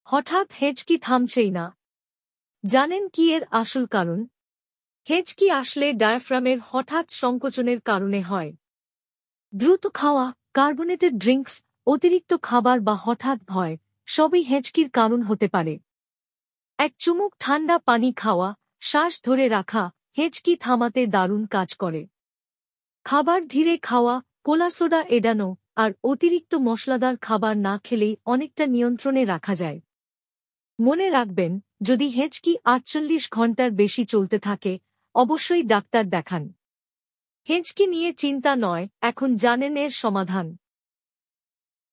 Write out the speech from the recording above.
হঠাৎ হেঁচকি থামছেই না। জানেন কি এর আসল কারণ? হেঁচকি আসলে ডায়াফ্রামের হঠাৎ সংকোচনের কারণে হয়। দ্রুত খাওয়া, কার্বোনেটেড ড্রিঙ্কস, অতিরিক্ত খাবার বা হঠাৎ ভয় সবই হেঁচকির কারণ হতে পারে। এক চুমুক ঠান্ডা পানি খাওয়া, শ্বাস ধরে রাখা হেঁচকি থামাতে দারুণ কাজ করে। খাবার ধীরে খাওয়া, কোলা সোডা এড়ানো আর অতিরিক্ত মশলাদার খাবার না খেলেই অনেকটা নিয়ন্ত্রণে রাখা যায়। মনে রাখবেন, যদি হেঁচকি ৪৮ ঘন্টার বেশি চলতে থাকে, অবশ্যই ডাক্তার দেখান। হেঁচকি নিয়ে চিন্তা নয়, এখন জানেন এর সমাধান।